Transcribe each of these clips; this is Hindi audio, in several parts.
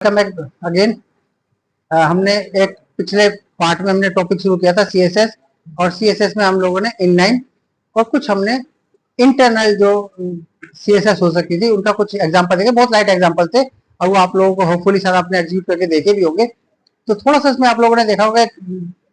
Welcome back again. हमने एक पिछले पार्ट में हमने टॉपिक शुरू किया था सीएसएस, और सीएसएस में हम लोगों ने इनलाइन और कुछ हमने इंटरनल जो सीएसएस हो सकती थी उनका कुछ एग्जांपल देखे। बहुत लाइट एग्जांपल थे और वो आप लोगों को होपफुली सारा आपने एग्जीक्यूट करके देखे भी होंगे। तो थोड़ा सा इसमें आप लोगों ने देखा होगा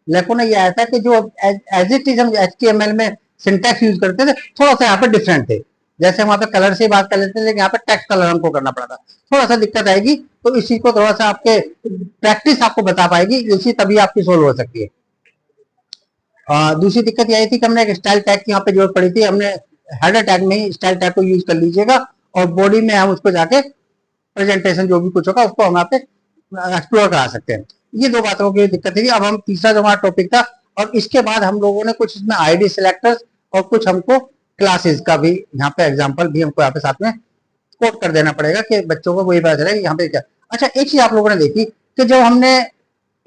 लेकिन ये आया था कि जो एज इट इज हम HTML में सिंटैक्स यूज करते थे थोड़ा सा यहाँ पे डिफरेंट थे। जैसे वहां पे कलर से बात कर लेते थे लेकिन यहाँ पे टेक्स्ट कलर हमको करना पड़ा था, थोड़ा सा दिक्कत आएगी। तो इस चीज को थोड़ा सा आपके प्रैक्टिस आपको बता पाएगी, इसी तभी आपकी सोल्व हो सकती है। दूसरी दिक्कत यही थी कि हमने एक स्टाइल टैग की यहाँ पे जरूरत पड़ी थी। हमने हेडर टैग में ही स्टाइल टैग को यूज कर लीजिएगा और बॉडी में हम उसको जाके प्रेजेंटेशन जो भी कुछ होगा उसको हम यहाँ पे एक्सप्लोर करा सकते हैं। ये दो बातों की दिक्कत थी। अब हम तीसरा जो हमारा टॉपिक था, और इसके बाद हम लोगों ने कुछ इसमें आईडी सिलेक्टर्स और कुछ हमको क्लासेस का भी यहाँ पे एग्जांपल भी हमको यहाँ पे साथ में कोट कर देना पड़ेगा कि बच्चों को वही पता चले यहाँ पे क्या। अच्छा, एक चीज आप लोगों ने देखी कि जब हमने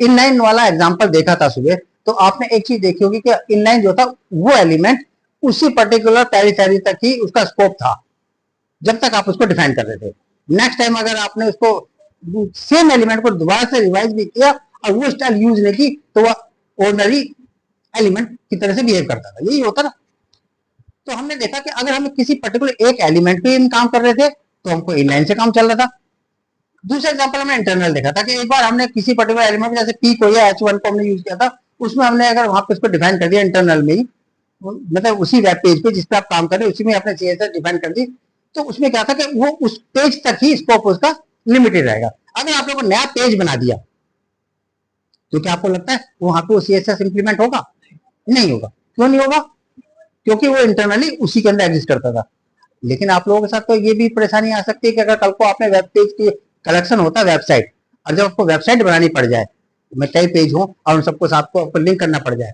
इनलाइन वाला एग्जांपल देखा था सुबह, तो आपने एक चीज देखी होगी कि इनलाइन जो था वो एलिमेंट उसी पर्टिकुलर पेरिफेरी तक ही उसका स्कोप था जब तक आप उसको डिफाइन कर रहे थे। नेक्स्ट टाइम अगर आपने उसको सेम एलिमेंट को दोबारा से रिवाइज भी किया और वो स्टाइल यूज नहीं की तो वह ऑर्डिनरी एलिमेंट की तरह से बिहेव करता था। यही होता ना। तो हमने देखा कि अगर हम किसी पर्टिकुलर एक एलिमेंट पे काम कर रहे थे तो हमको इनलाइन से काम चल रहा था। दूसरा एग्जांपल हमने इंटरनल देखा था कि एक बार हमने किसी पर्टिकुलर एलिमेंट जैसे पी को या H1 को हमने यूज किया था, उसमें हमने अगर वहां पे उसको डिफाइन कर दिया इंटरनल में ही, मतलब उसी वेब पेज पे जिस पे आप काम कर रहे हैं उसी में आपने CSS डिफाइन कर दी, तो उसमें क्या था कि वो उस पेज तक ही स्कोप उसका लिमिटेड रहेगा। अगर आप लोगों ने नया पेज बना दिया तो क्या आपको लगता है वहां पे CSS इंप्लीमेंट होगा? नहीं होगा। क्यों नहीं होगा? क्योंकि वो इंटरनली उसी के अंदर एग्जिस्ट करता था। लेकिन आप लोगों के साथ तो ये भी परेशानी आ सकती है कि अगर कल को आपने वेब पेज की कलेक्शन होता है वेबसाइट, और जब आपको वेबसाइट बनानी पड़ जाए में कई पेज हो और उन सबको आपको लिंक करना पड़ जाए,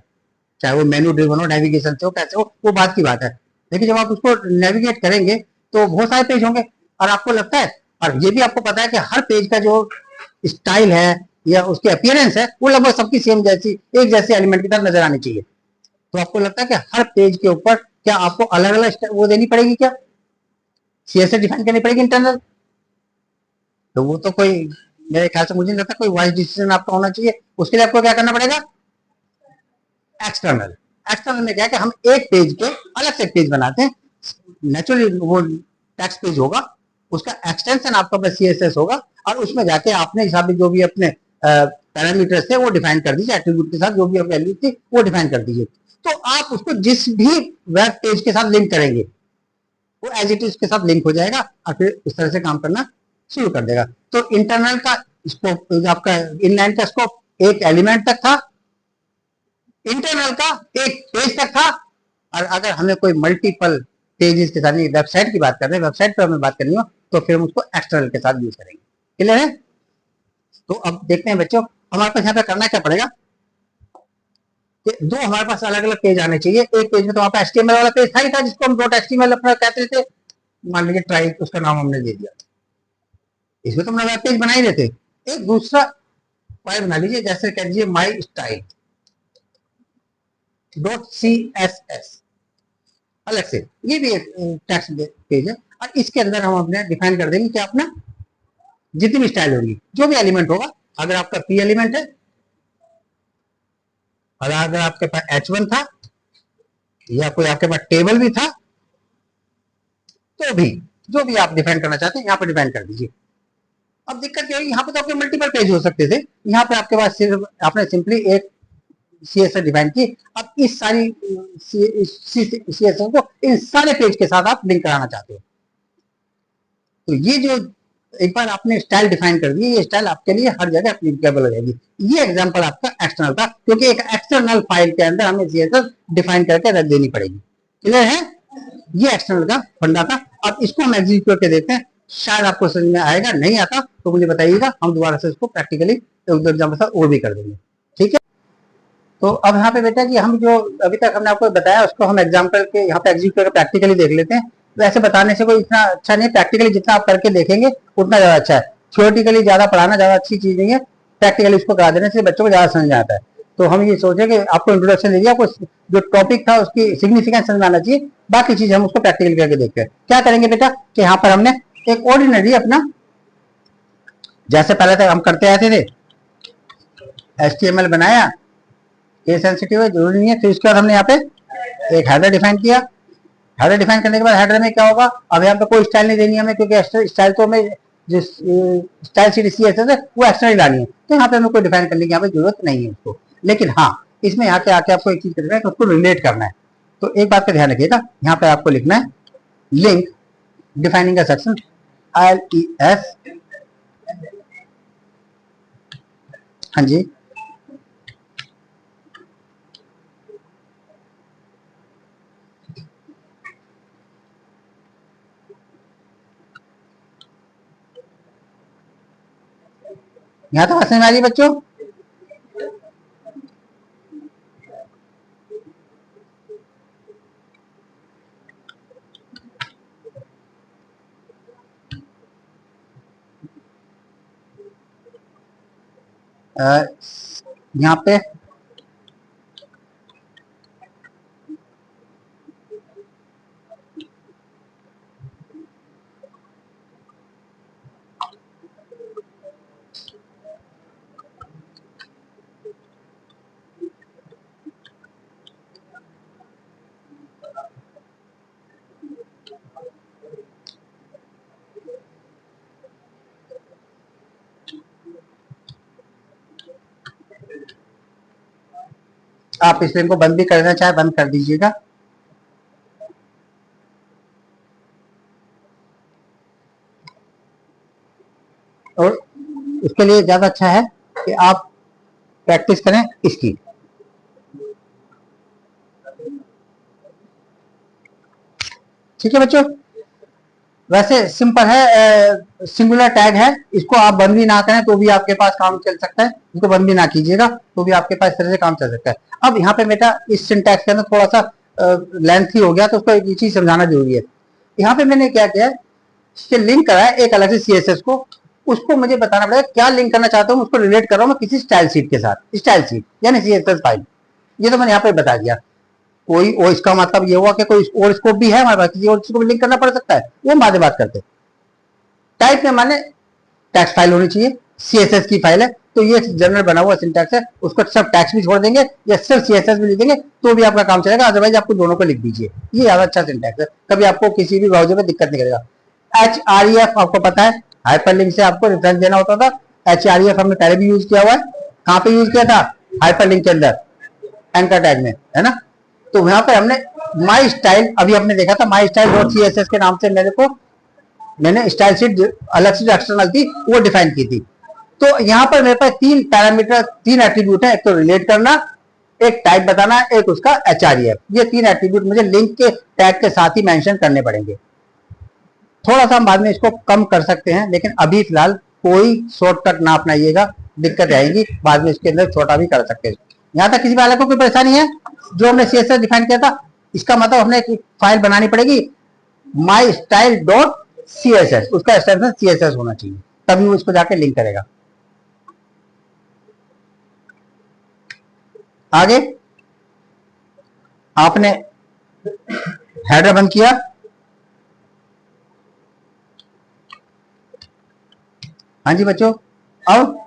चाहे वो मेनू ड्रिवन हो, नेविगेशन से हो, कैसे हो, वो बात की बात है। लेकिन जब आप उसको नेविगेट करेंगे तो बहुत सारे पेज होंगे और आपको लगता है, और ये भी आपको पता है कि हर पेज का जो स्टाइल है या उसकी अपीयरेंस है वो लगभग सबकी सेम जैसी एक जैसे एलिमेंट की तरह नजर आनी चाहिए। तो आपको लगता है कि हर पेज के ऊपर क्या आपको अलग अलग वो देनी पड़ेगी, क्या CSS डिफाइन करनी पड़ेगी इंटरनल? तो वो तो कोई, मेरे ख्याल से मुझे नहीं लगता कोई वाइज डिसीजन आपका होना चाहिए। उसके लिए आपको क्या करना पड़ेगा? एक्सटर्नल। एक्सटर्नल में क्या है कि हम एक पेज के अलग से एक पेज बनाते हैं। नेचुरली वो टेक्स्ट पेज होगा, उसका एक्सटेंशन आपका बस CSS होगा और उसमें जाके आपने हिसाब जो भी अपने पैरामीटर्स थे वो डिफाइन कर दीजिए, एट्रीब्यूट के साथ जो भी वैल्यू थी वो डिफाइन कर दीजिए। तो आप उसको जिस भी वेब पेज के साथ लिंक करेंगे वो एज इट इज के साथ लिंक हो जाएगा और फिर उस तरह से काम करना शुरू कर देगा। तो इंटरनल का स्कोप, आपका इनलाइन का स्कोप एक एलिमेंट तक था, इंटरनल का एक पेज तक था, और अगर हमें कोई मल्टीपल पेजेस के साथ वेबसाइट की बात कर रहे हैं, वेबसाइट पर हमें बात करनी हो तो फिर हम उसको एक्सटर्नल के साथ यूज करेंगे। क्लियर है? तो अब देखते हैं बच्चों, हमारे पास यहाँ पे करना क्या पड़ेगा कि दो हमारे पास अलग अलग पेज आने चाहिए। एक पेज में तो वहां पे HTML वाला पेज था ही था जिसको हम .html अपना कहते थे, मान लीजिए ट्राई, उसका नाम हमने दे दिया। इसमें तो हमने वेब पेज बना ही रहे थे। एक दूसरा फाइल बना लीजिए, जैसे कह दीजिए माई स्टाइल .css, अलग से, ये भी एक टेक्स्ट पेज है और इसके अंदर हम अपने डिफाइन कर देंगे कि अपना जितनी भी स्टाइल होगी, जो भी एलिमेंट होगा, अगर आपका P एलिमेंट है और अगर आपके पास H1 था या कोई आपके पास टेबल भी था, तो भी जो भी आप डिफाइन करना चाहते हैं यहाँ पे डिफाइन कर दीजिए। अब दिक्कत क्या है, यहाँ पे तो आपके मल्टीपल पेज हो सकते थे, यहाँ पे आपके पास सिर्फ आपने सिंपली एक CSS डिफाइन की। अब इस सारी CSS को इन सारे पेज के साथ आप लिंक कराना चाहते हो, तो ये जो एक बार आपने स्टाइल डिफाइन कर दी, ये स्टाइल आपके लिए हर जगह एप्लीकेबल हो जाएगी। ये एग्जांपल आपका एक्सटर्नल था, क्योंकि एक एक्सटर्नल फाइल के अंदर हमें CSS डिफाइन करके रख देनी पड़ेगी। क्लियर है? ये एक्सटर्नल का फंडा था। अब इसको हम एग्जीक्यूट करके देखते हैं, शायद आपको समझ में आएगा, नहीं आता तो मुझे बताइएगा, हम दोबारा से इसको प्रैक्टिकली एग्जाम्पल साथ और भी कर देंगे। ठीक है? तो अब यहाँ पे बेटा जी हम जो अभी तक हमने आपको बताया उसको हम एग्जाम्पल के यहाँ पे एग्जीक्यूट करके प्रैक्टिकली देख लेते हैं। वैसे बताने से कोई इतना अच्छा नहीं, प्रैक्टिकली जितना आप करके देखेंगे उतना ज्यादा अच्छा है। थ्योरेटिकली ज्यादा पढ़ाना ज्यादा अच्छी चीज नहीं है, प्रैक्टिकली उसको करा देने से बच्चों को ज्यादा समझ आता है। तो हम ये सोचे कि आपको इंट्रोडक्शन दे दिया, आपको जो टॉपिक था उसकी सिग्निफिकेंस समझ आना चाहिए, बाकी चीज हम उसको प्रैक्टिकली करके देखते हैं। क्या करेंगे बेटा कि यहाँ पर हमने एक ऑर्डिनरी अपना जैसे पहले तक हम करते आते थे, HTML बनाया, केस सेंसिटिव है, जरूरी नहीं है। फिर उसके बाद हमने यहाँ पे एक हेडर डिफाइन किया। हेडर डिफाइन करने के बाद हेडर में क्या होगा, अब यहाँ पे कोई स्टाइल नहीं देनी हमें, क्योंकि स्टाइल तो हमें जिस स्टाइल शीट CSS है वो एक्स्ट्रा ही डालनी है, तो यहाँ पे हमें कोई डिफाइन करने की यहाँ पे जरूरत नहीं है उसको। लेकिन हाँ, इसमें यहाँ पे आके आपको एक चीज करना है कि उसको रिलेट करना है। तो एक बात का ध्यान रखिएगा, यहाँ पे आपको लिखना है लिंक डिफाइनिंग सेक्शन LES। हाँ जी, यहाँ तो समझ में आ रही है बच्चों। यहाँ पे आप इस लिंक को बंद भी करना चाहे बंद कर दीजिएगा। और उसके लिए ज्यादा अच्छा है कि आप प्रैक्टिस करें इसकी। ठीक है बच्चों, वैसे सिंपल है, सिंगुलर टैग है, इसको आप बंद भी ना करें तो भी आपके पास काम चल सकता है, इसको बंद भी ना कीजिएगा तो भी आपके पास इस तरह से काम चल सकता है। अब यहाँ पे बेटा इस सिंटैक्स के अंदर थोड़ा सा लेंथी हो गया, तो उसको एक चीज समझाना जरूरी है। यहाँ पे मैंने क्या किया, इससे लिंक करा है एक अलग से CSS को, उसको मुझे बताना पड़ेगा क्या लिंक करना चाहता हूँ, उसको रिलेट कर रहा हूँ मैं किसी स्टाइल शीट के साथ, स्टाइल शीट यानी CSS फाइल। ये तो मैंने यहाँ पे बता दिया। कोई और इसका मतलब ये हुआ कि कोई और स्कोप भी है हमारे पास, किसी और चीज को भी लिंक करना पड़ सकता है, वो हम बाद में बात करते हैं। टाइप में माने टेक्स्ट फाइल होनी चाहिए, CSS की फाइल है तो ये जनरल बना हुआ सिंटैक्स है, उसको सब टेक्स्ट भी छोड़ देंगे या सिर्फ CSS भी लिख देंगे तो भी आपका काम चलेगा, अदरवाइज आपको दोनों को लिख दीजिए। ये ज्यादा अच्छा सिंटैक्स है, कभी आपको किसी भी ब्राउजर में दिक्कत नहीं करेगा। HREF आपको पता है, हाइपरलिंक से आपको रेफरेंस देना होता था। HREF हमने पहले भी यूज किया हुआ है। कहाँ पे यूज किया था, हाइपरलिंक के अंदर, एंकर टैग में, है ना। तो यहाँ पे हमने माई स्टाइल, अभी हमने देखा था माई स्टाइल डॉट CSS के नाम से मैंने स्टाइल शीट अलग से जो एक्सटर्नल थी वो डिफाइन की थी। तो यहाँ पर मेरे पास तीन पैरामीटर, तीन एट्रीब्यूट है, एक तो रिलेट करना, एक टाइप बताना, एक उसका HREF। ये तीन एट्रीब्यूट मुझे लिंक के टैग के साथ ही मेंशन करने पड़ेंगे। थोड़ा सा हम बाद में इसको कम कर सकते हैं, लेकिन अभी फिलहाल कोई शॉर्टकट ना अपनाइएगा, दिक्कत आएगी, बाद में इसके अंदर छोटा भी कर सकते हैं। यहाँ तक किसी वाले को कोई परेशानी है? जो हमने CSS डिफाइन किया था, इसका मतलब हमने एक फाइल बनानी पड़ेगी माई स्टाइल डॉट CSS, उसका एक्सटेंशन CSS होना चाहिए, तभी वो इसको जाके लिंक करेगा। आगे आपने हेडर बंद किया, हाँ जी बच्चों, अब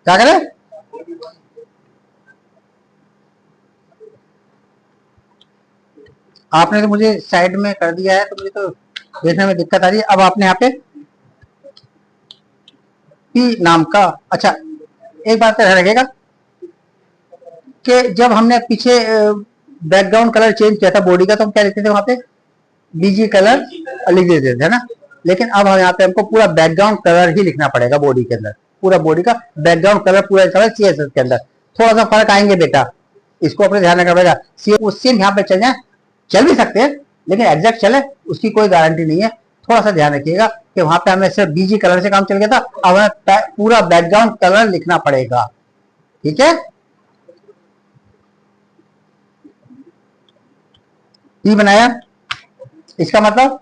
क्या करें, आपने तो मुझे साइड में कर दिया है तो मुझे तो देखने में दिक्कत आ रही है। अब आपने यहाँ पे पी नाम का, अच्छा एक बात ध्यान रखिएगा कि जब हमने पीछे बैकग्राउंड कलर चेंज किया था बॉडी का, तो हम क्या लिखते थे वहां पे, BG कलर लिख देते थे ना। लेकिन अब हम यहाँ पे हमको पूरा बैकग्राउंड कलर ही लिखना पड़ेगा बॉडी के अंदर, पूरा बॉडी का बैकग्राउंड कलर पूरा CSS के अंदर। थोड़ा सा फर्क आएंगे बेटा, इसको अपने ध्यान रखना पड़ेगा। सेम यहाँ पे चल जाए, चल भी सकते हैं, लेकिन एग्जैक्ट चले उसकी कोई गारंटी नहीं है। थोड़ा सा ध्यान रखिएगा कि वहां पे हमें सिर्फ BG कलर से काम चल गया था, अब हमें पूरा बैकग्राउंड कलर लिखना पड़ेगा। ठीक है, ई बनाया, इसका मतलब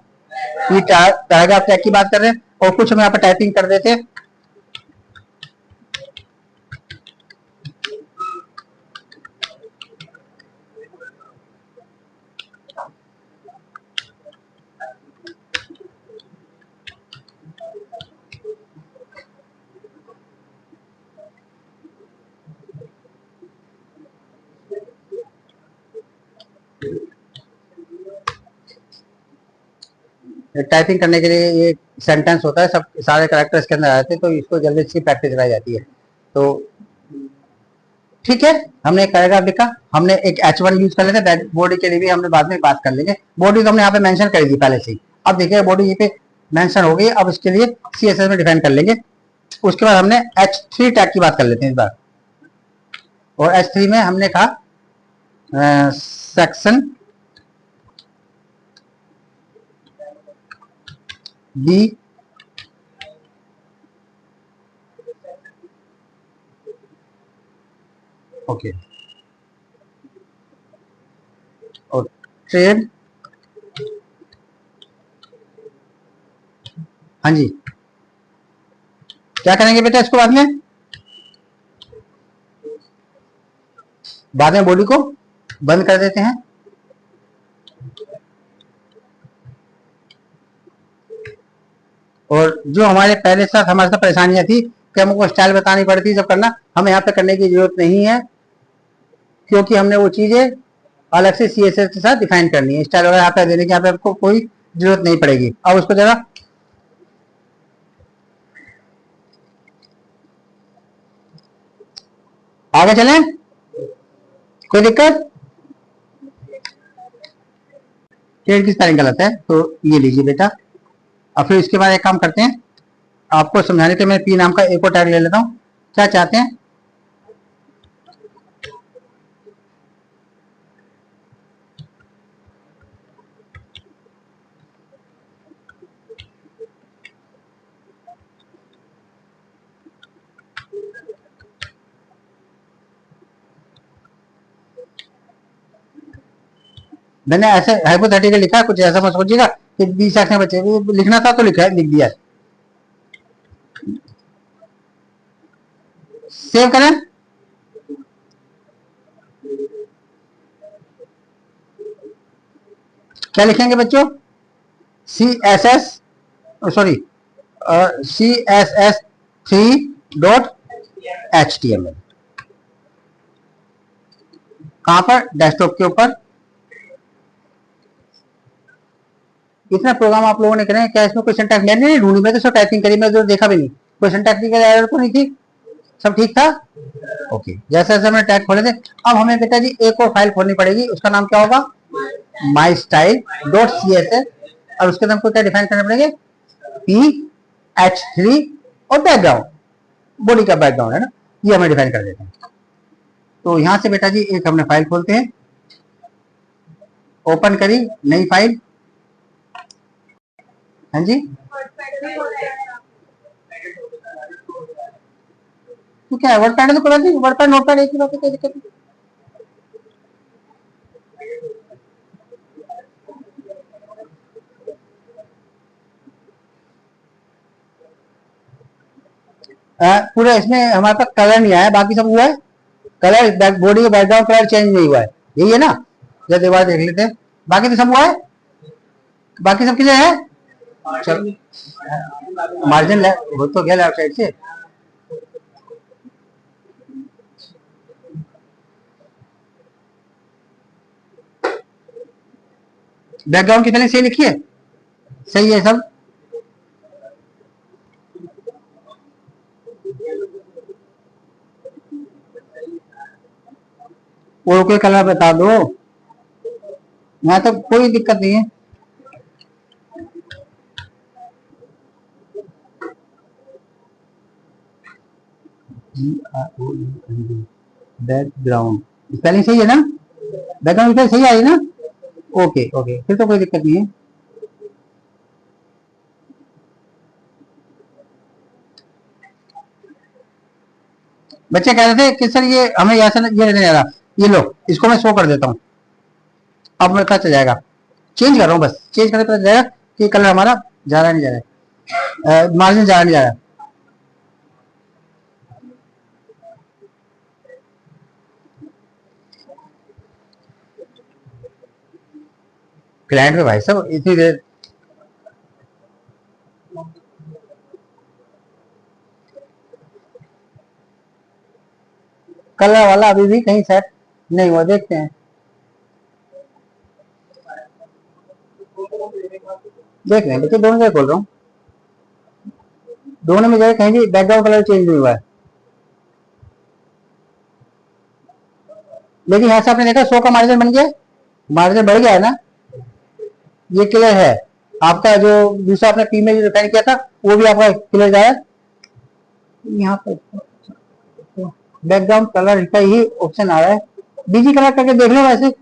ये पैराग्राफ टैग की बात कर रहे हैं, और कुछ हम यहाँ पर टाइपिंग कर देते हैं। टाइपिंग करने के लिए ये सेंटेंस होता है, सब सारे कैरेक्टर्स के अंदर आते हैं, तो इसको जल्दी इसकी प्रैक्टिस कराई जाती है। तो ठीक है, हमने एक पैराग्राफ लिखा, हमने एक H1 यूज कर लेते हैं, बॉडी के लिए भी हमने बाद में बात कर लेंगे। बॉडी तो हमने यहाँ पे मेंशन कर दी पहले से ही। अब देखिए बॉडी ये पे मेंशन हो गई, अब इसके लिए CSS में डिफाइन कर लेंगे। उसके बाद हमने H3 टैग की बात कर लेते हैं इस बार। और H3 में हमने कहा सेक्शन बी ओके और ट्रेड, हाँ जी, क्या करेंगे बेटा इसको बाद में बॉडी को बंद कर देते हैं। और जो हमारे पहले साथ हमारे साथ परेशानियां थी कि हमको स्टाइल बतानी पड़ती सब करना, हमें यहाँ पे करने की जरूरत नहीं है, क्योंकि हमने वो चीजें अलग से CSS के साथ डिफाइन करनी है। स्टाइल वगैरह यहाँ पे देने की यहाँ पे आपको कोई जरूरत नहीं पड़ेगी। अब उसको जरा आगे चलें, कोई दिक्कत? ट्रेड की स्पेलिंग गलत है तो ये लीजिए बेटा। अब फिर इसके बाद एक काम करते हैं, आपको समझाने के मैं पी नाम का एक और टैग ले लेता हूँ। क्या चाहते हैं? मैंने ऐसे हाइपोथेटिकल लिखा है, कुछ ऐसा मत सोचिएगा कि 20 आंखें बचे, लिखना था तो लिखा है, लिख दिया। सेव करें। क्या लिखेंगे बच्चों? CSS sorry CSS3.html। कहां पर? डेस्कटॉप के ऊपर। इतना प्रोग्राम आप लोगों ने करें, क्या इसमें कोई सिंटैक्स मैंने नहीं ढूंढी, मैं तो सब टाइपिंग करी, मैं तो देखा भी नहीं कोई सिंटैक्टिकल एरर तो नहीं थी, सब ठीक था। ओके, जैसे जैसे हमने टैग खोले थे, अब हमें बेटा जी एक और फाइल खोलनी पड़ेगी, उसका नाम क्या होगा? mystyle.css। और उसके नाम को क्या डिफाइन करने पड़ेंगे? PH3 और बैकग्राउंड, बॉडी का बैकग्राउंड है ना, ये हमें डिफाइन कर देते हैं। तो यहां से बेटा जी एक हमने फाइल खोलते हैं, ओपन करी नई फाइल, हाँ जी, तो क्या है वर्ड पैड तो खुला नहीं, वर्ड पैड नोट पैड एक ही बात है, कोई दिक्कत नहीं। पूरा इसमें हमारे पास कलर नहीं आया, बाकी सब हुआ है। कलर बॉडी का बैकग्राउंड कलर चेंज नहीं हुआ है, यही है ना? जब एक बार देख लेते हैं, बाकी तो सब हुआ है, बाकी सब क्लियर है। चल मार्जिन हो तो गया लेफ्ट साइड से। बैकग्राउंड की स्पेलिंग सही लिखी है, सही है सब। और कोई कलर बता दो, यहाँ तो कोई दिक्कत नहीं है। बैकग्राउंड स्पेलिंग सही है ना? बैकग्राउंड स्पेलिंग सही आई ना? ओके ओके, फिर तो कोई दिक्कत नहीं है। बच्चे कह रहे थे कि सर ये हमें ऐसा ये नहीं आ रहा, ये लो इसको मैं शो कर देता हूँ, अब मेरे पता चल जाएगा। चेंज कर रहा हूँ, बस चेंज करने पता जाएगा कि कलर हमारा जा रहा नहीं जा रहा है, मार्जिन जा रहा नहीं जा रहा है। क्लाइंट में भाई साहब इतनी देर कलर वाला अभी भी कहीं सेट नहीं हुआ, देखते हैं। देख रहे हैं बच्चे, दोनों जगह खोल रहा हूँ, दोनों में जगह कहीं भी बैकग्राउंड कलर चेंज नहीं हुआ है। लेकिन यहाँ से आपने देखा 100 का मार्जिन बन गया, मार्जिन बढ़ गया है ना, ये क्लियर है। आपका जो दूसरा आपने पी में जो डिफाइन किया था वो भी आपका क्लियर जाए। यहाँ पर बैकग्राउंड कलर का ही ऑप्शन आ रहा है, बीजी कलर करके देख लो वैसे।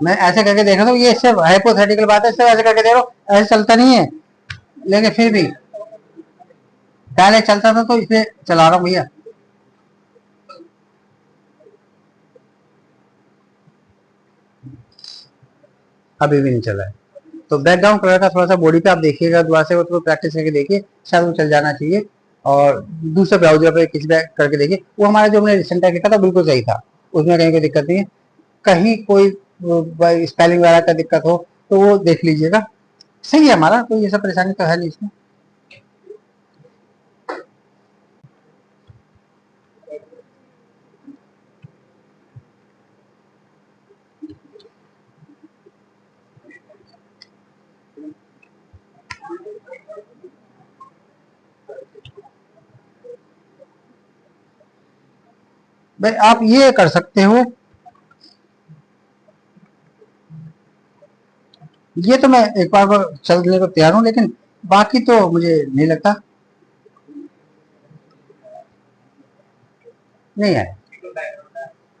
मैं ऐसे करके देख रहा हूँ, ये सिर्फ हाइपोथेटिकल बात है, सिर्फ ऐसे करके देखो, ऐसे चलता नहीं है, लेकिन फिर भी पहले चलता था तो इसे चला रहा हूँ भैया। अभी भी नहीं चला है, तो बैकग्राउंड कलर का थोड़ा सा बॉडी पे आप देखिएगा, दोबारा से वो थोड़ा प्रैक्टिस करके देखिए, शायद वो चल जाना चाहिए। और दूसरे ब्राउजर पे किसी पे करके देखिए, वो हमारा जो हमने रिसेंट किया था बिल्कुल सही था, उसमें कहीं कोई दिक्कत नहीं है। कहीं कोई स्पेलिंग वगैरह का दिक्कत हो तो वो देख लीजिएगा, सही है हमारा, कोई ऐसा परेशानी तो है नहीं इसमें। भाई आप ये कर सकते हो, ये तो मैं एक बार चलने को तैयार हूँ, लेकिन बाकी तो मुझे नहीं लगता, नहीं है।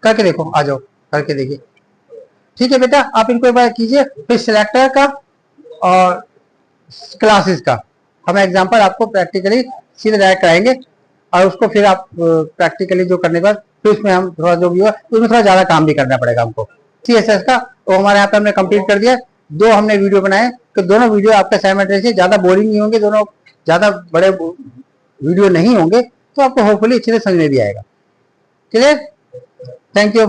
करके देखो, आ जाओ करके देखिए। ठीक है बेटा, आप इनको एक बार कीजिए, फिर सिलेक्टर का और क्लासेस का हम एग्जांपल आपको प्रैक्टिकली सीधे डायरेक्ट कराएंगे, और उसको फिर आप प्रैक्टिकली जो करने के बाद फिर उसमें हम थोड़ा जो भी हुआ उसमें थोड़ा ज्यादा काम भी करना पड़ेगा हमको। सीएसएस का वो हमारे यहाँ पे हमने कंप्लीट कर दिया, 2 हमने वीडियो बनाए, तो दोनों वीडियो आपके साइमल्टेनियसली ज्यादा बोरिंग नहीं होंगे, दोनों ज्यादा बड़े वीडियो नहीं होंगे, तो आपको होपफुली अच्छे से समझ में भी आएगा। क्लियर? Thank you.